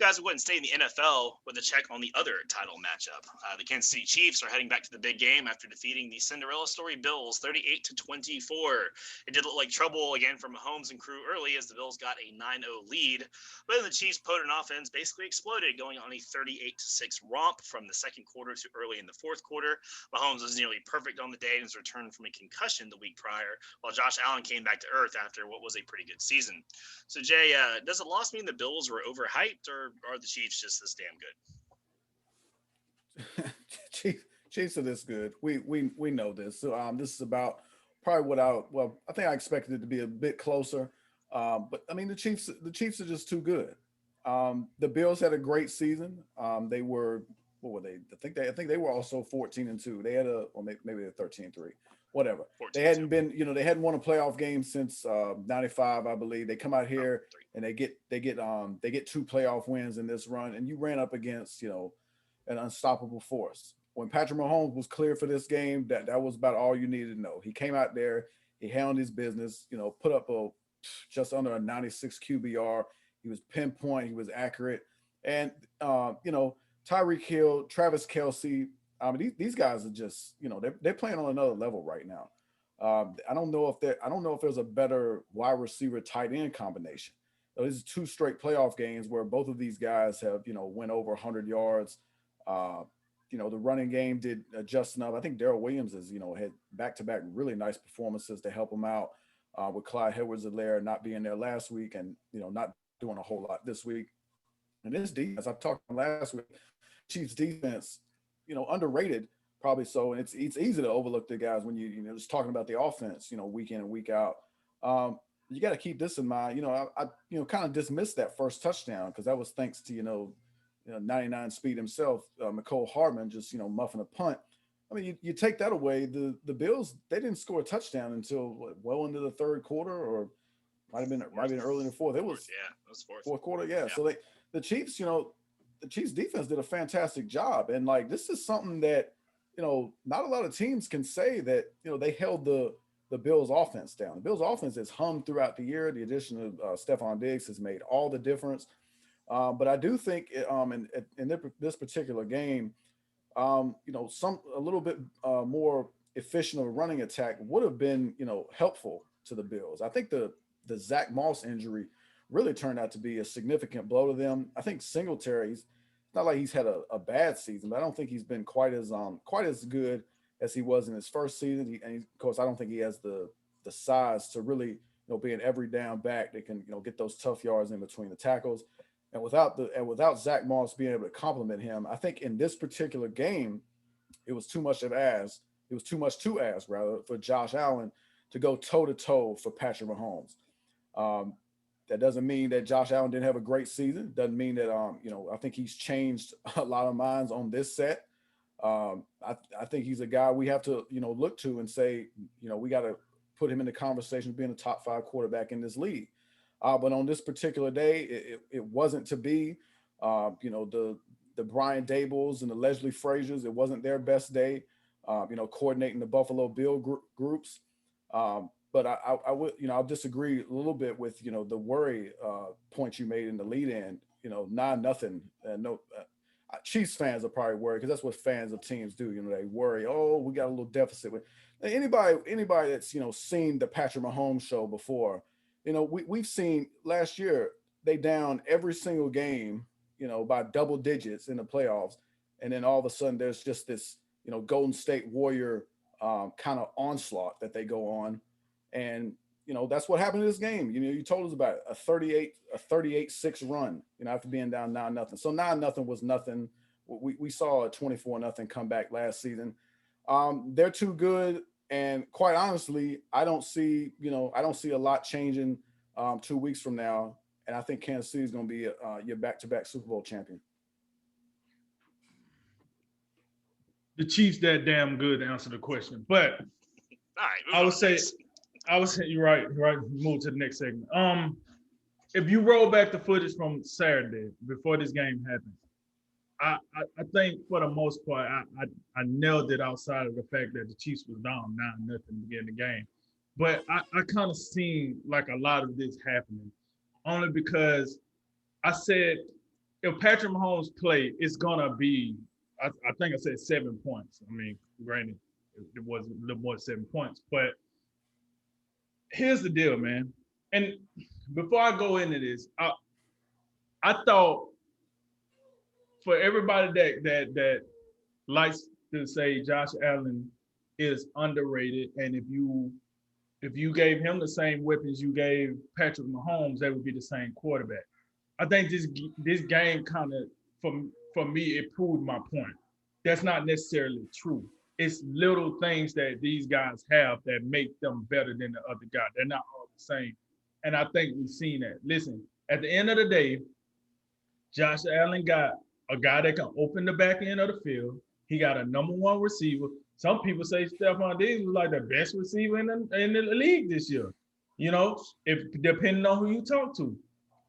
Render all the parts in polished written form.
Guys, we wouldn't stay in the NFL with a check on the other title matchup. The Kansas City Chiefs are heading back to the big game after defeating the Cinderella story Bills 38-24. It did look like trouble again for Mahomes and crew early as the Bills got a 9-0 lead, but then the Chiefs' potent offense basically exploded, going on a 38-6 romp from the second quarter to early in the fourth quarter. Mahomes was nearly perfect on the day in his return from a concussion the week prior, while Josh Allen came back to earth after what was a pretty good season. So, Jay, does the loss mean the Bills were overhyped, or are the Chiefs just this damn Chiefs are this good. We know this. So this is about probably what I think I expected it to be a bit closer. But I mean the Chiefs are just too good. The Bills had a great season. They were what were they? I think they were also 14-2. They had or maybe they're 13-3. Whatever. good? They 14-2. hadn't been, they hadn't won a playoff game since '95, I believe. They come out Oh, here three. and they get two playoff wins in this run, and you ran up against an unstoppable force. When Patrick Mahomes was clear for this game, that was about all you needed to know. He came out there, he handled his business, put up a just under a 96 QBR. He was pinpoint, he was accurate, and Tyreek Hill, Travis Kelsey. These guys are just they're playing on another level right now. I don't know if there's a better wide receiver tight end combination. So this is two straight playoff games where both of these guys have went over 100 yards. Uh, the running game did just enough. I think Daryl Williams has had back to back really nice performances to help him out with Clyde Edwards-Helaire not being there last week and not doing a whole lot this week. And this defense, I talked about last week, Chiefs defense, underrated probably so. And it's easy to overlook the guys when just talking about the offense, week in and week out. You got to keep this in mind. I kind of dismissed that first touchdown because that was thanks to 99 speed himself, McCole Hardman just muffing a punt. I mean, you take that away, the Bills they didn't score a touchdown until well into the third quarter, or might have been early in the fourth. It Fourth, was yeah, it was fourth. fourth quarter, yeah. Yeah. So the Chiefs, the Chiefs defense did a fantastic job, and like this is something that not a lot of teams can say that they held the Bills offense down. The Bills offense has hummed throughout the year. The addition of Stephon Diggs has made all the difference. But I do think in this particular game, some a little bit more efficient of a running attack would have been helpful to the Bills. I think the Zach Moss injury really turned out to be a significant blow to them. I think Singletary's not like he's had a bad season, but I don't think he's been quite as good as he was in his first season. Of course, I don't think he has the size to really be an every down back that can get those tough yards in between the tackles. And without Zach Moss being able to complement him, I think in this particular game, it was too much of as it was too much to ask rather for Josh Allen to go toe to toe for Patrick Mahomes. Um, that doesn't mean that Josh Allen didn't have a great season. Doesn't mean that I think he's changed a lot of minds on this set. I think he's a guy we have to look to and say we got to put him in the conversation of being a top five quarterback in this league. But on this particular day, it wasn't to be. The Brian Dables and the Leslie Frazier's, it wasn't their best day. Coordinating the Buffalo Bill groups. But I would I'll disagree a little bit with the worry point you made in the lead in. 9-0. No, Chiefs fans are probably worried because that's what fans of teams do. They worry. Oh, we got a little deficit. With anybody that's seen the Patrick Mahomes show before. We've seen last year they down every single game, by double digits in the playoffs, and then all of a sudden there's just this, Golden State Warrior kind of onslaught that they go on, and that's what happened in this game. You told us about it, a 38-6 run, after being down 9-0. So 9-0 was nothing. We saw a 24-0 comeback last season. They're too good. And quite honestly, I don't see a lot changing 2 weeks from now. And I think Kansas City is going to be your back-to-back Super Bowl champion. The Chiefs that damn good to answer the question. But All right, I moving would on. say Next. I would say you're right. Right. Move to the next segment. If you roll back the footage from Saturday before this game happened, I think for the most part I nailed it outside of the fact that the Chiefs was down 9-0 to begin the game. But I kind of seen like a lot of this happening only because I said if Patrick Mahomes play, it's gonna be. I think I said 7 points. I mean, granted, it was a little more than 7 points, but here's the deal, man. And before I go into this, I thought for everybody that likes to say Josh Allen is underrated, and if you gave him the same weapons you gave Patrick Mahomes, they would be the same quarterback. I think this game kind of, for me, it proved my point. That's not necessarily true. It's little things that these guys have that make them better than the other guy. They're not all the same. And I think we've seen that. Listen, at the end of the day, Josh Allen got a guy that can open the back end of the field. He got a number one receiver. Some people say Stephon Diggs was like the best receiver in the league this year. You know, if depending on who you talk to.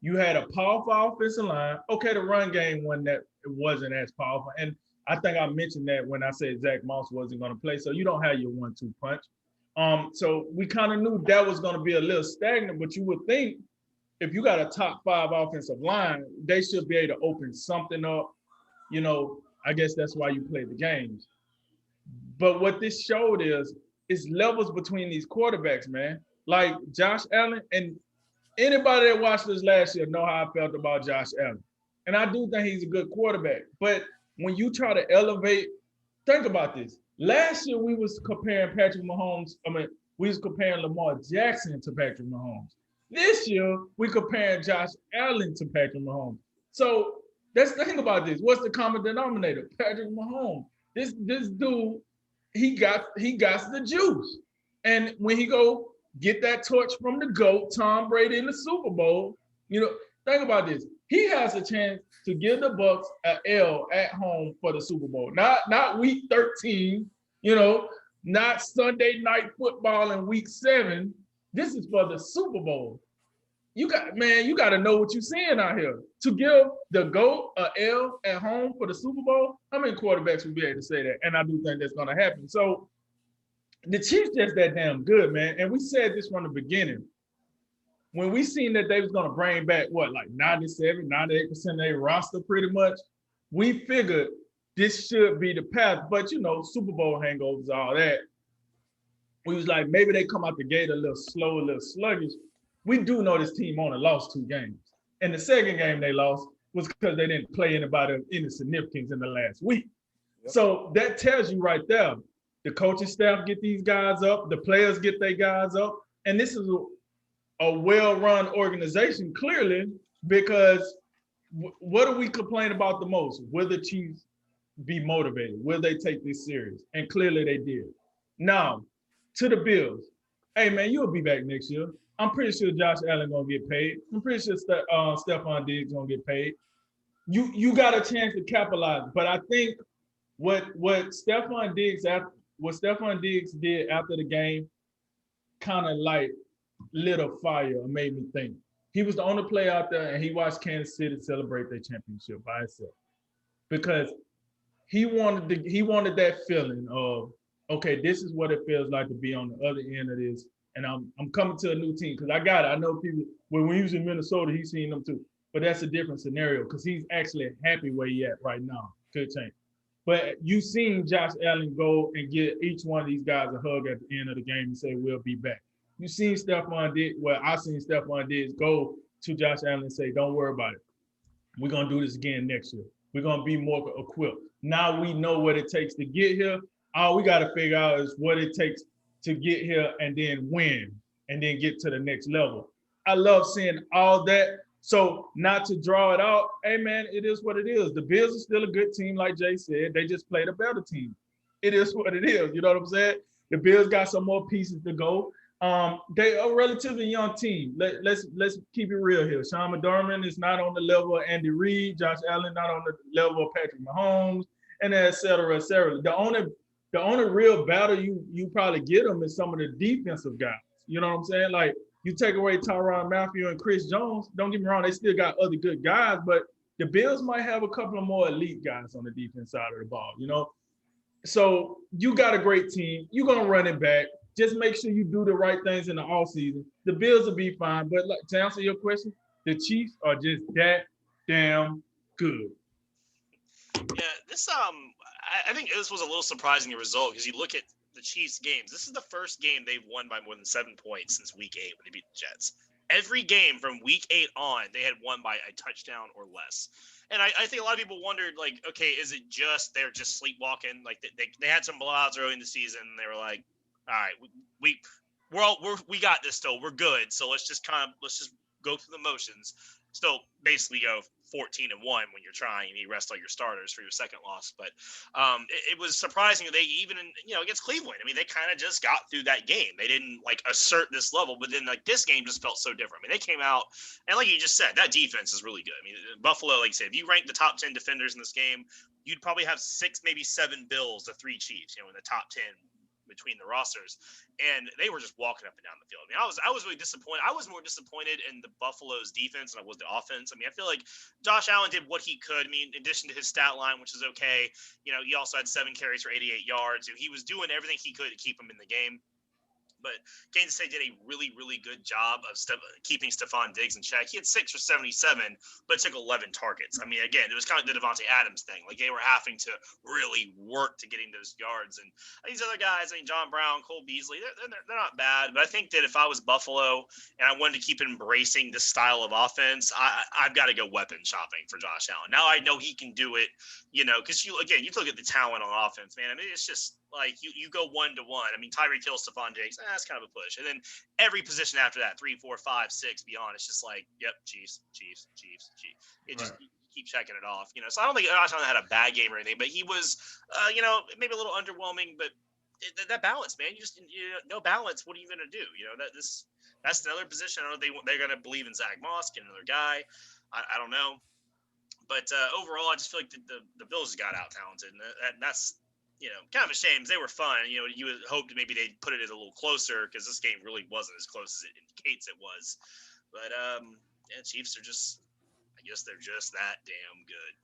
You had a powerful offensive line. Okay, the run game wasn't as powerful. And I think I mentioned that when I said Zach Moss wasn't going to play. So you don't have your 1-2 punch. So we kind of knew that was going to be a little stagnant, but you would think if you got a top 5 offensive line, they should be able to open something up. You know, I guess that's why you play the games. But what this showed is levels between these quarterbacks, man. Like Josh Allen, and anybody that watched this last year know how I felt about Josh Allen. And I do think he's a good quarterback. But when you try to elevate, think about this. Last year, we was comparing Patrick Mahomes. We was comparing Lamar Jackson to Patrick Mahomes. This year, we comparing Josh Allen to Patrick Mahomes. So let's think about this. What's the common denominator? Patrick Mahomes. This dude, he got the juice. And when he go get that torch from the GOAT, Tom Brady, in the Super Bowl, you know, think about this. He has a chance to give the Bucs an L at home for the Super Bowl. Not week 13, you know, not Sunday night football in week 7. This is for the Super Bowl. You got to know what you're seeing out here. To give the GOAT an L at home for the Super Bowl, how many quarterbacks would be able to say that? And I do think that's going to happen. So the Chiefs just that damn good, man. And we said this from the beginning. When we seen that they was going to bring back, like 97, 98% of their roster pretty much, we figured this should be the path. But, you know, Super Bowl hangovers, all that. We was like, maybe they come out the gate a little slow, a little sluggish. We do know this team only lost 2 games. And the second game they lost was because they didn't play anybody of any significance in the last week. Yep. So that tells you right there, the coaching staff get these guys up, the players get their guys up, and this is a well-run organization, clearly, because what do we complain about the most? Will the Chiefs be motivated? Will they take this serious? And clearly they did. Now, to the Bills. Hey, man, you'll be back next year. I'm pretty sure Josh Allen going to get paid. I'm pretty sure Stephon Diggs going to get paid. You got a chance to capitalize. But I think what Stephon Diggs did after the game kind of like lit a fire and made me think. He was the only player out there, and he watched Kansas City celebrate their championship by himself because he wanted that feeling of, okay, this is what it feels like to be on the other end of this, and I'm coming to a new team because I got it. I know people when he was in Minnesota, he's seen them too, but that's a different scenario because he's actually happy where he at right now. Could change. But you've seen Josh Allen go and get each one of these guys a hug at the end of the game and say, we'll be back. You've seen Stephon Diggs, I've seen Stephon Diggs go to Josh Allen and say, don't worry about it. We're going to do this again next year. We're going to be more equipped. Now we know what it takes to get here. All we got to figure out is what it takes to get here and then win and then get to the next level. I love seeing all that. So not to draw it out, hey, man, it is what it is. The Bills are still a good team, like Jay said. They just played a better team. It is what it is. You know what I'm saying? The Bills got some more pieces to go. They are a relatively young team. Let's keep it real here. Sean McDermott is not on the level of Andy Reid. Josh Allen not on the level of Patrick Mahomes, and et cetera, et cetera. The only real battle you probably get them is some of the defensive guys. You know what I'm saying? Like, you take away Tyrann Mathieu and Chris Jones, don't get me wrong, they still got other good guys, but the Bills might have a couple of more elite guys on the defense side of the ball, you know? So you got a great team. You're going to run it back. Just make sure you do the right things in the offseason. The Bills will be fine. But to answer your question, the Chiefs are just that damn good. Yeah, I think this was a little surprising result because you look at the Chiefs games. This is the first game they've won by more than 7 points since Week 8 when they beat the Jets. Every game from Week 8 on, they had won by a touchdown or less. And I think a lot of people wondered, like, okay, is it just they're just sleepwalking? Like they had some blowouts early in the season. And they were like, all right, we got this still. We're good. So let's just go through the motions. Still basically go 14-1 when you're trying and you rest all your starters for your second loss. But it was surprising that they even against Cleveland. I mean, they kind of just got through that game. They didn't like assert this level, but then like this game just felt so different. I mean, they came out and like you just said, that defense is really good. I mean, Buffalo, like you said, if you rank the top 10 defenders in this game, you'd probably have 6, maybe 7 Bills to 3 Chiefs. In the top 10 between the rosters, and they were just walking up and down the field. I mean, I was really disappointed. I was more disappointed in the Buffalo's defense than I was the offense. I mean, I feel like Josh Allen did what he could. I mean, in addition to his stat line, which is okay, he also had 7 carries for 88 yards. He was doing everything he could to keep him in the game. But Kansas State did a really, really good job of keeping Stephon Diggs in check. He had 6 for 77, but took 11 targets. I mean, again, it was kind of the Devontae Adams thing. Like, they were having to really work to getting those yards. And these other guys, I mean, John Brown, Cole Beasley, they're not bad. But I think that if I was Buffalo and I wanted to keep embracing this style of offense, I've got to go weapon shopping for Josh Allen. Now I know he can do it, because you look at the talent on offense, man. I mean, it's just like you go 1-1. I mean, Tyreek Hill, Stephon Diggs, that's kind of a push. And then every position after that, 3, 4, 5, 6 beyond, it's just like, yep, Chiefs. It just you keep checking it off, So I don't think Josh Allen had a bad game or anything, but he was, maybe a little underwhelming. But that balance, man, no balance. What are you gonna do? That's another position. I don't know they're gonna believe in Zach Moss, get another guy. I don't know. But overall, I just feel like the Bills got out talented, and that's kind of a shame. They were fun. You would hope that maybe they'd put it a little closer because this game really wasn't as close as it indicates it was. But Chiefs are I guess they're just that damn good.